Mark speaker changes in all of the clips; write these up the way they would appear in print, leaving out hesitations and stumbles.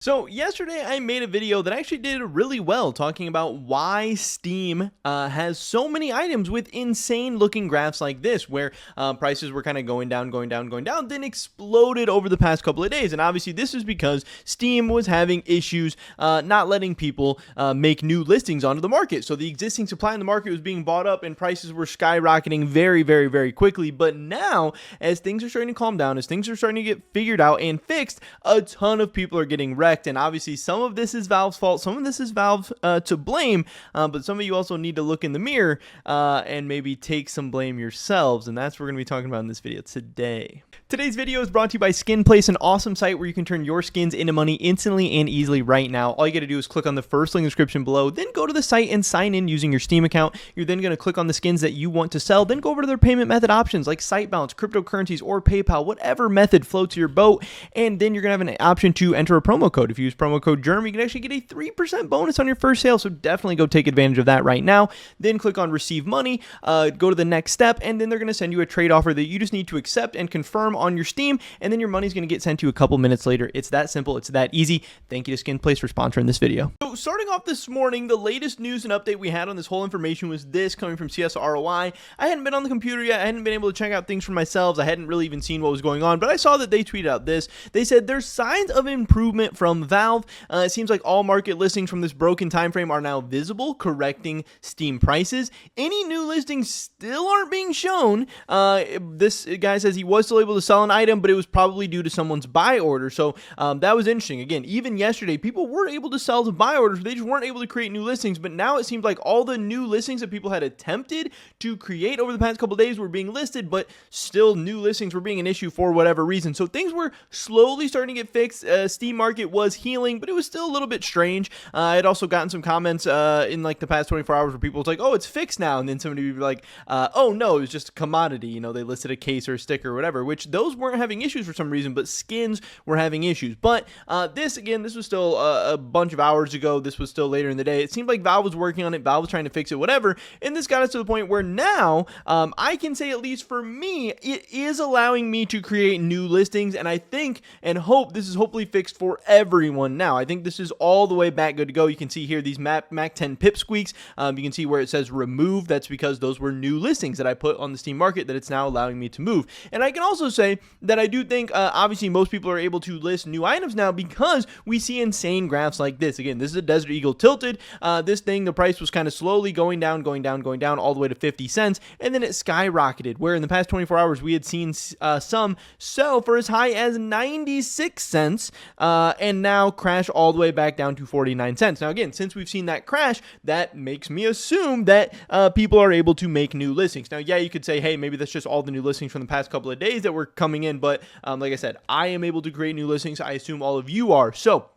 Speaker 1: So yesterday I made a video that actually did really well talking about why Steam has so many items with insane looking graphs like this, where prices were kind of going down, then exploded over the past couple of days. And obviously this is because Steam was having issues not letting people make new listings onto the market. So the existing supply in the market was being bought up and prices were skyrocketing very, very, very quickly. But now, as things are starting to calm down, as things are starting to get figured out and fixed, a ton of people are getting wrecked. And obviously some of this is Valve's fault, some of this is Valve to blame, but some of you also need to look in the mirror and maybe take some blame yourselves, and that's what we're going to be talking about in this video today. Today's video is brought to you by SkinPlace, an awesome site where you can turn your skins into money instantly and easily right now. All you got to do is click on the first link in the description below, then go to the site and sign in using your Steam account. You're then going to click on the skins that you want to sell, then go over to their payment method options like site balance, cryptocurrencies, or PayPal, whatever method floats your boat, and then you're going to have an option to enter a promo code. If you use promo code GERM, you can actually get a 3% bonus on your first sale, so definitely go take advantage of that right now. Then click on receive money, go to the next step, and then they're going to send you a trade offer that you just need to accept and confirm on your Steam, and then your money's going to get sent to you a couple minutes later. It's that simple, it's that easy. Thank you to SkinPlace for sponsoring this video. So starting off this morning, the latest news and update we had on this whole information was this coming from CSROI. I hadn't been on the computer yet, I hadn't been able to check out things for myself, I hadn't really even seen what was going on, but I saw that they tweeted out this. They said there's signs of improvement from Valve. It seems like all market listings from this broken time frame are now visible, correcting Steam prices. Any new listings still aren't being shown. This guy says he was still able to sell an item, but it was probably due to someone's buy order. So that was interesting. Again, even yesterday, people were able to sell to buy orders. They just weren't able to create new listings. But now it seems like all the new listings that people had attempted to create over the past couple of days were being listed, but still new listings were being an issue for whatever reason. So things were slowly starting to get fixed. Steam market was healing, but it was still a little bit strange. I had also gotten some comments in like the past 24 hours where people was like, oh, it's fixed now. And then somebody would be like, oh no, it was just a commodity. You know, they listed a case or a sticker or whatever, which those weren't having issues for some reason, but skins were having issues. But this was still a bunch of hours ago. This was still later in the day. It seemed like Valve was working on it. Valve was trying to fix it, whatever. And this got us to the point where now I can say, at least for me, it is allowing me to create new listings. And I think and hope this is hopefully fixed for everyone now. I think this is all the way back good to go. You can see here these Mac 10 pipsqueaks. You can see where it says remove. That's because those were new listings that I put on the Steam market that it's now allowing me to move. And I can also say that I do think obviously most people are able to list new items now because we see insane graphs like this. Again, this is a Desert Eagle tilted. This thing, the price was kind of slowly going down all the way to 50 cents, and then it skyrocketed, where in the past 24 hours we had seen some sell for as high as 96 cents and now crash all the way back down to 49 cents. Now again, since we've seen that crash, that makes me assume that people are able to make new listings. Now, yeah, you could say, hey, maybe that's just all the new listings from the past couple of days that were coming in, but like I said, I am able to create new listings. I assume all of you are. So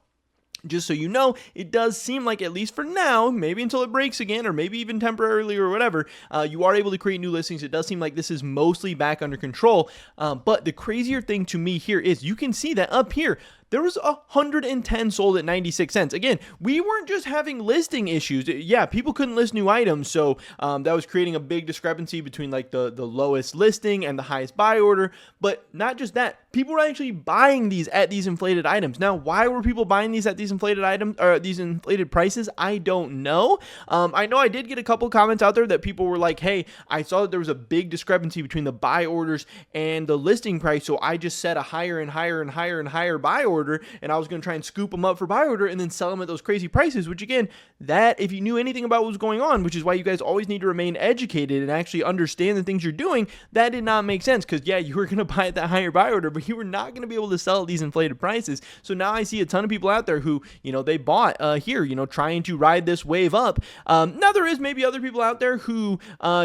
Speaker 1: just so you know, it does seem like, at least for now, maybe until it breaks again, or maybe even temporarily or whatever, you are able to create new listings. It does seem like this is mostly back under control. But the crazier thing to me here is you can see that up here, there was 110 sold at 96 cents. Again, we weren't just having listing issues. Yeah, people couldn't list new items, so that was creating a big discrepancy between like the lowest listing and the highest buy order. But not just that, people were actually buying these at these inflated items. Now, why were people buying these at these inflated items or these inflated prices? I don't know. I know I did get a couple comments out there that people were like, hey, I saw that there was a big discrepancy between the buy orders and the listing price, so I just set a higher and higher buy order, and I was going to try and scoop them up for buy order and then sell them at those crazy prices, which again, that if you knew anything about what was going on, which is why you guys always need to remain educated and actually understand the things you're doing, that did not make sense, because yeah, you were going to buy at that higher buy order, but you were not going to be able to sell at these inflated prices. So now I see a ton of people out there who, you know, they bought here, you know, trying to ride this wave up. Now there is maybe other people out there who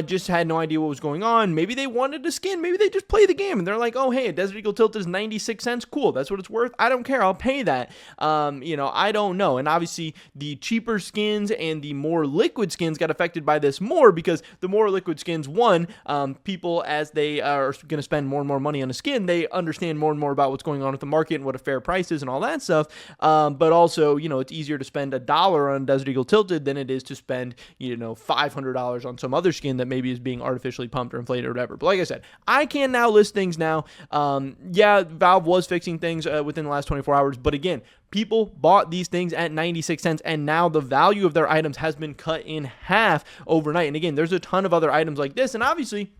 Speaker 1: just had no idea what was going on. Maybe they wanted to skin, maybe they just play the game and they're like, oh hey, a Desert Eagle tilt is 96 cents, cool, that's what it's worth, I don't care, I'll pay that. You know, I don't know. And obviously the cheaper skins and the more liquid skins got affected by this more, because the more liquid skins, one, people, as they are going to spend more and more money on a skin, they understand understand more and more about what's going on with the market and what a fair price is and all that stuff. But also, it's easier to spend $1 on Desert Eagle Tilted than it is to spend, $500 on some other skin that maybe is being artificially pumped or inflated or whatever. But like I said, I can now list things now. Valve was fixing things within the last 24 hours, but again, people bought these things at 96 cents, and now the value of their items has been cut in half overnight. And again, there's a ton of other items like this, and obviously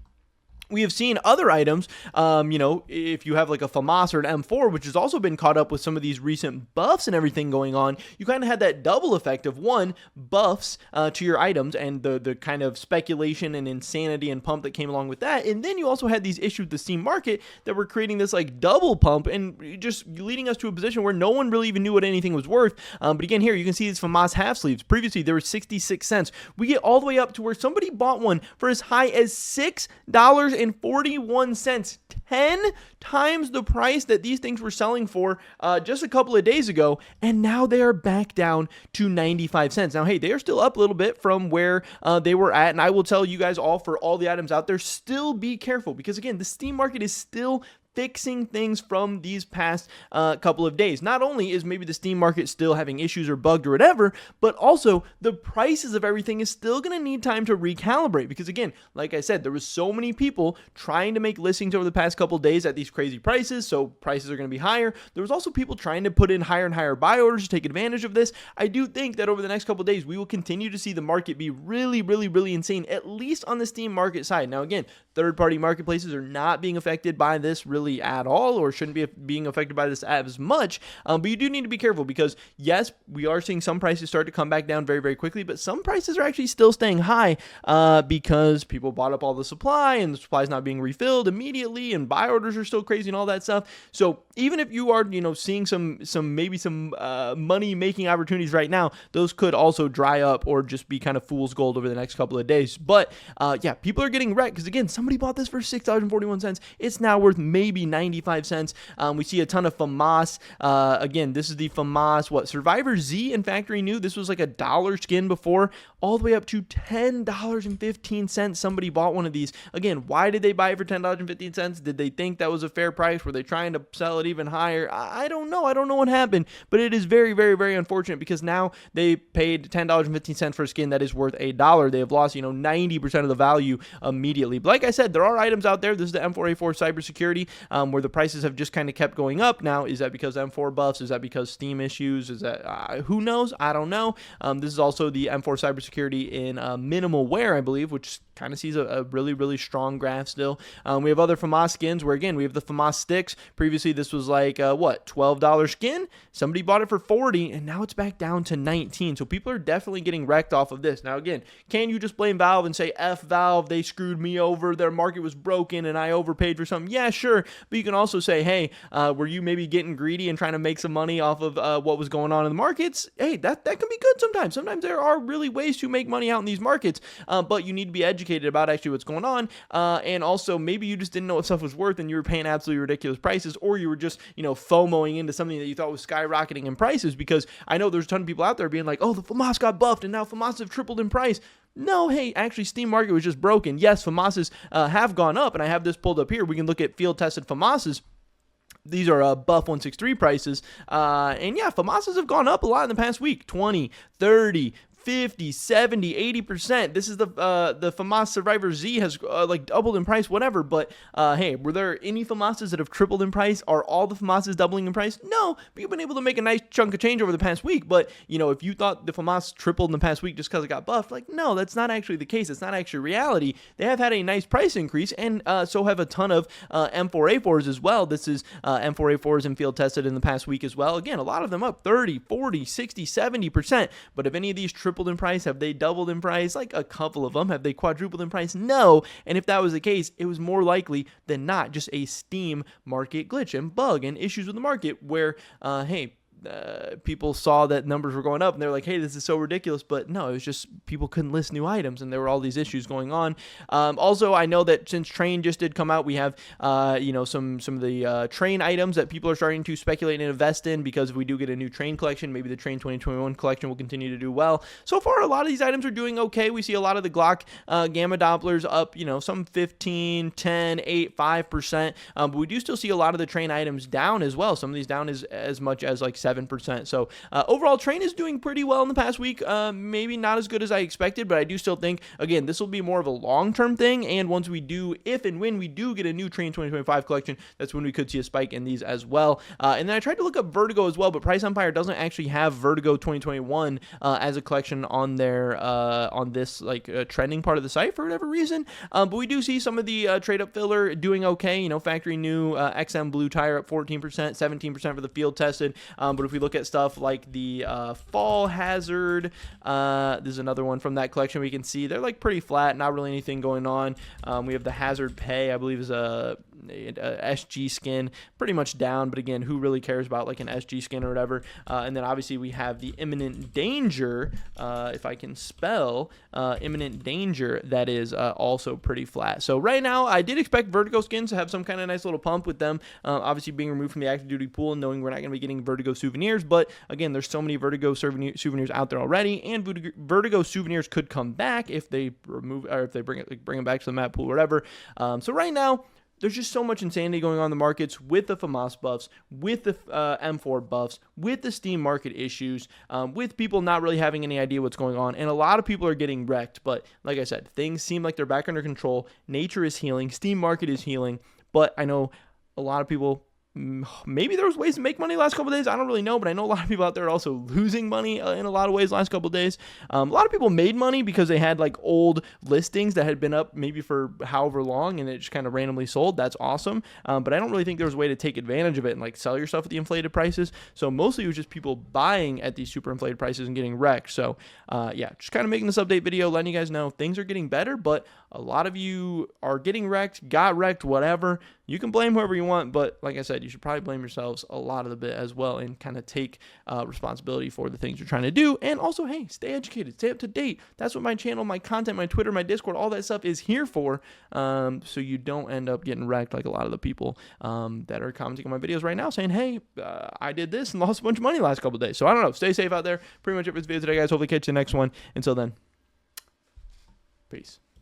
Speaker 1: we have seen other items, if you have like a FAMAS or an M4, which has also been caught up with some of these recent buffs and everything going on, you kind of had that double effect of, one, buffs to your items and the kind of speculation and insanity and pump that came along with that. And then you also had these issues with the Steam market that were creating this like double pump and just leading us to a position where no one really even knew what anything was worth. But again, here you can see these FAMAS half sleeves. Previously, they were 66 cents. We get all the way up to where somebody bought one for as high as $6.41, 10 times the price that these things were selling for just a couple of days ago, and now they are back down to 95 cents. Now, hey, they are still up a little bit from where they were at, and I will tell you guys all, for all the items out there, still be careful, because again, the Steam market is still fixing things from these past couple of days. Not only is maybe the Steam market still having issues or bugged or whatever, but also the prices of everything is still going to need time to recalibrate, because again, like I said, there was so many people trying to make listings over the past couple of days at these crazy prices, so prices are going to be higher. There was also people trying to put in higher and higher buy orders to take advantage of this. I do think that over the next couple of days, we will continue to see the market be really, really, really insane, at least on the Steam market side. Now again, third-party marketplaces are not being affected by this really at all, or shouldn't be being affected by this as much, but you do need to be careful, because yes, we are seeing some prices start to come back down very, very quickly, but some prices are actually still staying high because people bought up all the supply, and the supply is not being refilled immediately, and buy orders are still crazy and all that stuff. So even if you are seeing some money making opportunities right now, those could also dry up or just be kind of fool's gold over the next couple of days. But people are getting wrecked, because again, somebody bought this for $6.41. It's now worth maybe 95 cents. We see a ton of FAMAS. Again, this is the FAMAS, Survivor Z and Factory New. This was like $1 skin before, all the way up to $10.15. Somebody bought one of these. Again, why did they buy it for $10.15? Did they think that was a fair price? Were they trying to sell it even higher? I don't know. I don't know what happened, but it is very, very, very unfortunate, because now they paid $10.15 for a skin that is worth $1. They have lost, 90% of the value immediately. But like I said, there are items out there. This is the M4A4 cybersecurity, where the prices have just kind of kept going up. Now, is that because M4 buffs? Is that because Steam issues? Is that, who knows? I don't know. This is also the M4 cybersecurity in minimal wear, I believe, which kind of sees a really, really strong graph still. We have other FAMAS skins where, again, we have the FAMAS sticks. Previously, this was like, $12 skin. Somebody bought it for $40, and now it's back down to $19. So people are definitely getting wrecked off of this. Now, again, can you just blame Valve and say, F Valve, they screwed me over, their market was broken, and I overpaid for something? Yeah, sure. But you can also say, hey, were you maybe getting greedy and trying to make some money off of what was going on in the markets? Hey, that can be good sometimes. Sometimes there are really ways to make money out in these markets, but you need to be educated about actually what's going on, and also maybe you just didn't know what stuff was worth, and you were paying absolutely ridiculous prices, or you were just FOMOing into something that you thought was skyrocketing in prices, because I know there's a ton of people out there being like, oh, the FAMAS got buffed and now FAMAS have tripled in price. No, hey, actually, Steam market was just broken. Yes, FAMASs have gone up, and I have this pulled up here. We can look at field-tested FAMASs. These are buff 163 prices, and yeah, FAMASs have gone up a lot in the past week, 20, 30, 50, 70, 80%. This is the FAMAS Survivor Z has doubled in price, whatever. But hey, were there any FAMASs that have tripled in price? Are all the FAMASs doubling in price? No, but you've been able to make a nice chunk of change over the past week. But if you thought the FAMAS tripled in the past week just because it got buffed, no, that's not actually the case. It's not actually reality. They have had a nice price increase, and so have a ton of M4A4s as well. This is M4A4s and field tested in the past week as well. Again, a lot of them up 30, 40, 60, 70%. But if any of these tripled in price, have they doubled in price? Like a couple of them. Have they quadrupled in price? No. And if that was the case, it was more likely than not just a Steam market glitch and bug and issues with the market where, hey, people saw that numbers were going up and they're like, hey, this is so ridiculous. But no, it was just people couldn't list new items and there were all these issues going on. Also, I know that since Train just did come out, we have some of the Train items that people are starting to speculate and invest in, because if we do get a new Train collection, maybe the Train 2021 collection will continue to do well. So far, a lot of these items are doing okay. We see a lot of the Glock Gamma Dopplers up, some 15, 10, 8, 5%. But we do still see a lot of the Train items down as well. Some of these down as much as like 7%. So overall, Train is doing pretty well in the past week. Maybe not as good as I expected, but I do still think, again, this will be more of a long-term thing. And once we do, if and when we do get a new Train 2025 collection, that's when we could see a spike in these as well. And then I tried to look up Vertigo as well, but Price Empire doesn't actually have Vertigo 2021 as a collection on their on this trending part of the site for whatever reason. But we do see some of the trade up filler doing okay. Factory new XM Blue tire up 14%, 17% for the field tested. But if we look at stuff like the Fall Hazard, there's another one from that collection. We can see they're pretty flat, not really anything going on. We have the Hazard Pay, I believe is a SG skin, pretty much down, but again, who really cares about an SG skin or whatever. And then obviously we have the Imminent Danger, if I can spell Imminent Danger, that is also pretty flat. So right now I did expect Vertigo skins to have some kind of nice little pump with them obviously being removed from the active duty pool and knowing we're not going to be getting Vertigo souvenirs. But again, there's so many Vertigo souvenirs out there already, and Vertigo souvenirs could come back if they remove, or if they bring them back to the map pool or whatever. So right now, there's just so much insanity going on in the markets with the FAMAS buffs, with the M4 buffs, with the Steam market issues, with people not really having any idea what's going on. And a lot of people are getting wrecked. But like I said, things seem like they're back under control. Nature is healing. Steam market is healing. But I know a lot of people, maybe there was ways to make money the last couple of days. I don't really know, but I know a lot of people out there are also losing money in a lot of ways the last couple of days. A lot of people made money because they had old listings that had been up maybe for however long and it just kind of randomly sold. That's awesome. But I don't really think there was a way to take advantage of it and sell your stuff at the inflated prices. So mostly it was just people buying at these super inflated prices and getting wrecked. So yeah, just kind of making this update video, letting you guys know things are getting better, but a lot of you are getting wrecked, got wrecked, whatever. You can blame whoever you want, but like I said, you should probably blame yourselves a lot of the bit as well and kind of take responsibility for the things you're trying to do. And also, hey, stay educated, stay up to date. That's what my channel, my content, my Twitter, my Discord, all that stuff is here for, so you don't end up getting wrecked like a lot of the people that are commenting on my videos right now saying, hey, I did this and lost a bunch of money the last couple of days. So I don't know. Stay safe out there. Pretty much it for this video today, guys. Hopefully catch you the next one. Until then, peace.